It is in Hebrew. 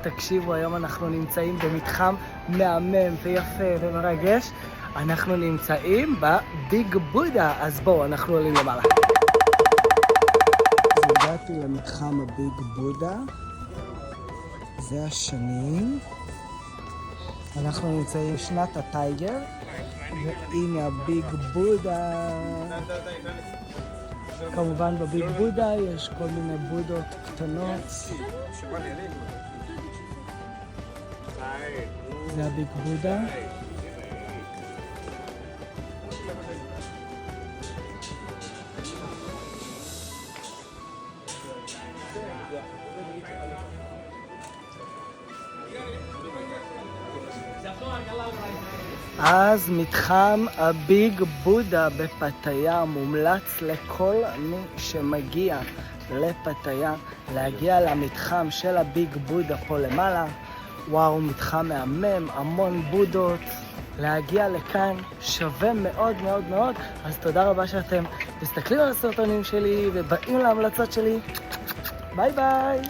תקשיבו, היום אנחנו נמצאים במתחם מהמם ויפה ומרגש. אנחנו נמצאים בביג בודה, אז בואו, אנחנו עולים למעלה. אז הגעתי למתחם הביג בודה. זה השנים. אנחנו נמצאים שנת הטייגר, והנה הביג בודה. כמובן בביג בודה יש כל מיני בודות קטנות. זה הביג בודה. אז מתחם הביג בודה בפתאיה מומלץ לכל מי שמגיע לפתאיה להגיע למתחם של הביג בודה פה למעלה. וואו, מתחם מהמם, המון בודות. להגיע לכאן שווה מאוד מאוד מאוד. אז תודה רבה שאתם מסתכלים על הסרטונים שלי ובאים להמלצות שלי. ביי ביי.